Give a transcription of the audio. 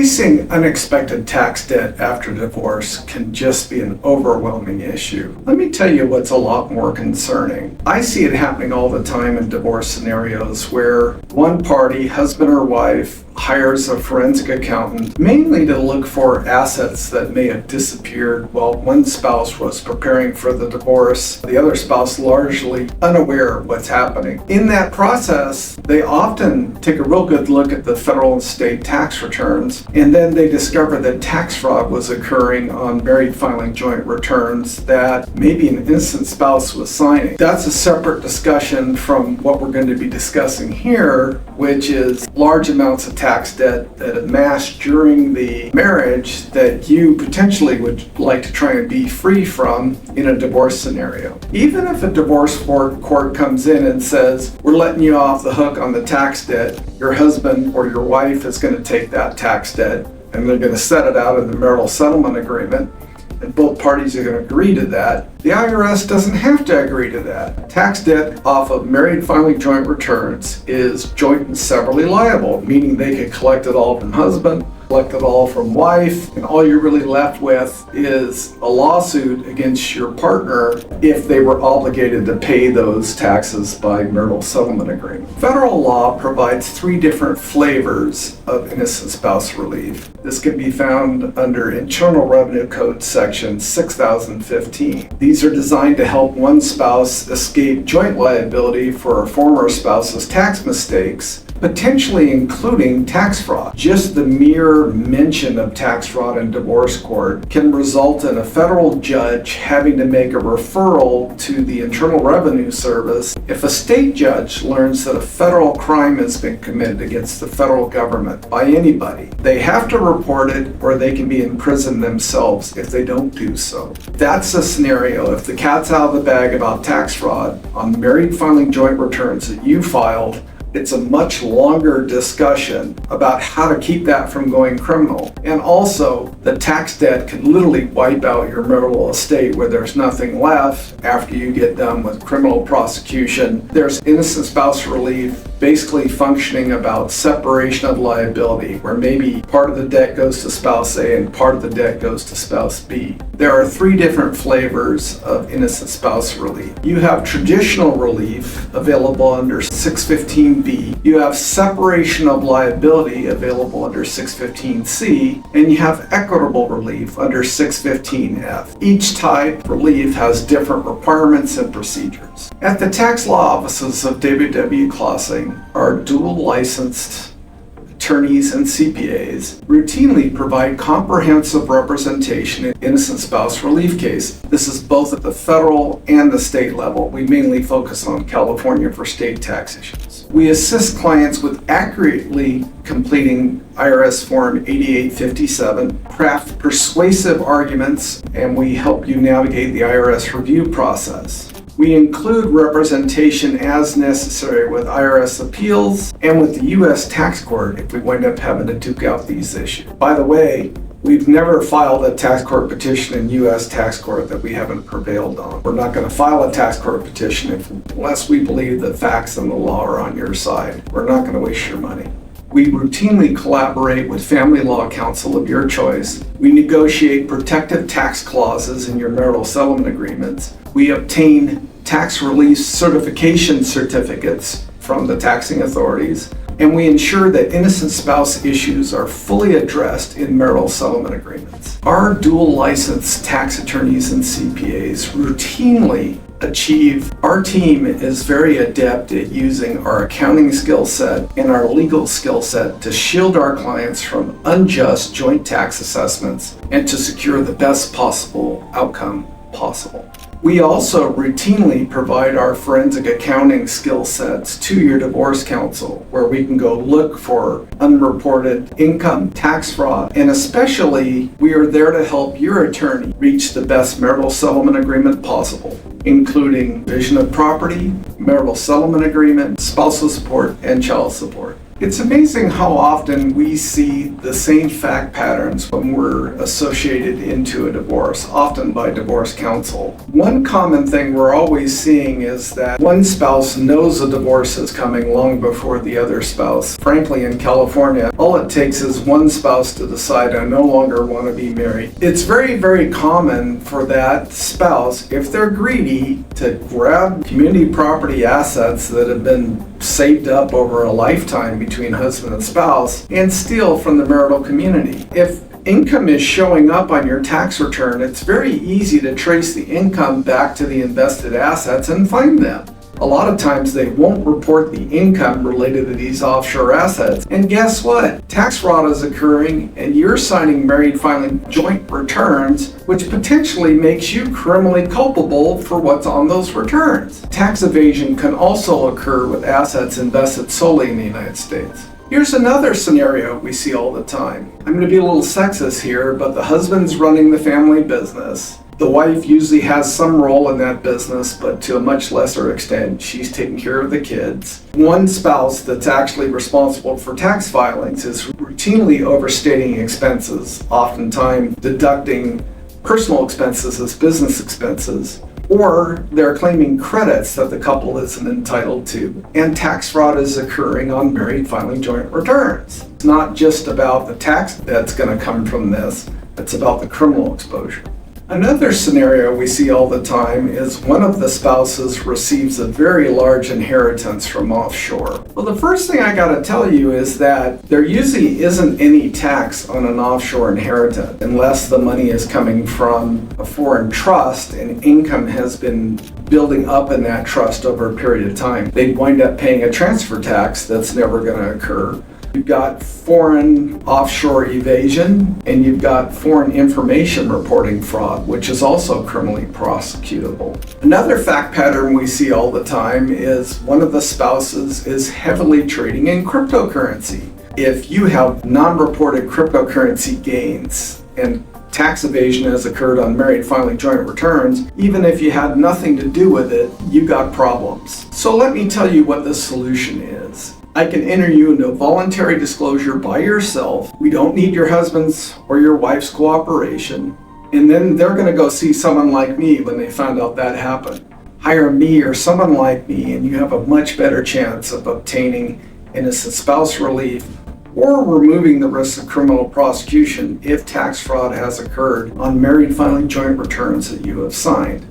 Facing unexpected tax debt after divorce can just be an overwhelming issue. Let me tell you what's a lot more concerning. I see it happening all the time in divorce scenarios where one party, husband or wife, hires a forensic accountant mainly to look for assets that may have disappeared while one spouse was preparing for the divorce, the other spouse largely unaware of what's happening. In that process, they often take a real good look at the federal and state tax returns, and then they discover that tax fraud was occurring on married filing joint returns that maybe an innocent spouse was signing. That's a separate discussion from what we're going to be discussing here, which is large amounts of tax debt that amassed during the marriage that you potentially would like to try and be free from in a divorce scenario. Even if a divorce court comes in and says, we're letting you off the hook on the tax debt, your husband or your wife is going to take that tax debt and they're going to set it out in the marital settlement agreement, and both parties are going to agree to that. The IRS doesn't have to agree to that. Tax debt off of married filing joint returns is joint and severally liable, meaning they could collect it all from husband, collect it all from wife, and all you're really left with is a lawsuit against your partner if they were obligated to pay those taxes by marital settlement agreement. Federal law provides 3 different flavors of innocent spouse relief. This can be found under Internal Revenue Code section 6015. These are designed to help one spouse escape joint liability for a former spouse's tax mistakes, potentially including tax fraud. Just the mere mention of tax fraud in divorce court can result in a federal judge having to make a referral to the Internal Revenue Service if a state judge learns that a federal crime has been committed against the federal government by anybody. They have to report it or they can be in prison themselves if they don't do so. That's the scenario. If the cat's out of the bag about tax fraud on married filing joint returns that you filed, it's a much longer discussion about how to keep that from going criminal. And also, the tax debt can literally wipe out your marital estate where there's nothing left after you get done with criminal prosecution. There's innocent spouse relief basically functioning about separation of liability, where maybe part of the debt goes to spouse A and part of the debt goes to spouse B. There are 3 different flavors of innocent spouse relief. You have traditional relief available under 615B. You have separation of liability available under 615C, and you have equitable relief under 615F. Each type of relief has different requirements and procedures. At the tax law offices of David W. Clausing, our dual licensed attorneys and CPAs routinely provide comprehensive representation in innocent spouse relief cases. This is both at the federal and the state level. We mainly focus on California for state tax issues. We assist clients with accurately completing IRS Form 8857, craft persuasive arguments, and we help you navigate the IRS review process. We include representation as necessary with IRS appeals and with the U.S. tax court if we wind up having to duke out these issues. By the way, we've never filed a tax court petition in U.S. tax court that we haven't prevailed on. We're not going to file a tax court petition unless we believe the facts and the law are on your side. We're not going to waste your money. We routinely collaborate with family law counsel of your choice. We negotiate protective tax clauses in your marital settlement agreements. We obtain tax relief certification certificates from the taxing authorities, and we ensure that innocent spouse issues are fully addressed in marital settlement agreements. Our dual licensed tax attorneys and CPAs routinely achieve. Our team is very adept at using our accounting skill set and our legal skill set to shield our clients from unjust joint tax assessments and to secure the best possible outcome possible. We also routinely provide our forensic accounting skill sets to your divorce counsel, where we can go look for unreported income, tax fraud, and especially we are there to help your attorney reach the best marital settlement agreement possible, including division of property, marital settlement agreement, spousal support, and child support. It's amazing how often we see the same fact patterns when we're associated into a divorce, often by divorce counsel. One common thing we're always seeing is that one spouse knows a divorce is coming long before the other spouse. Frankly, in California, all it takes is one spouse to decide, I no longer want to be married. It's very, very common for that spouse, if they're greedy, to grab community property assets that have been saved up over a lifetime between husband and spouse and steal from the marital community. If income is showing up on your tax return, it's very easy to trace the income back to the invested assets and find them. A lot of times they won't report the income related to these offshore assets. And guess what? Tax fraud is occurring and you're signing married filing joint returns, which potentially makes you criminally culpable for what's on those returns. Tax evasion can also occur with assets invested solely in the United States. Here's another scenario we see all the time. I'm going to be a little sexist here, but the husband's running the family business. The wife usually has some role in that business, but to a much lesser extent, she's taking care of the kids. One spouse that's actually responsible for tax filings is routinely overstating expenses, oftentimes deducting personal expenses as business expenses, or they're claiming credits that the couple isn't entitled to. And tax fraud is occurring on married filing joint returns. It's not just about the tax that's going to come from this, it's about the criminal exposure. Another scenario we see all the time is one of the spouses receives a very large inheritance from offshore. Well, the first thing I gotta tell you is that there usually isn't any tax on an offshore inheritance unless the money is coming from a foreign trust and income has been building up in that trust over a period of time. They'd wind up paying a transfer tax that's never gonna occur. You've got foreign offshore evasion, and you've got foreign information reporting fraud, which is also criminally prosecutable. Another fact pattern we see all the time is one of the spouses is heavily trading in cryptocurrency. If you have non-reported cryptocurrency gains and tax evasion has occurred on married filing joint returns, even if you had nothing to do with it, you got problems. So let me tell you what the solution is. I can enter you into a voluntary disclosure by yourself. We don't need your husband's or your wife's cooperation. And then they're going to go see someone like me when they find out that happened. Hire me or someone like me, and you have a much better chance of obtaining innocent spouse relief or removing the risk of criminal prosecution if tax fraud has occurred on married filing joint returns that you have signed.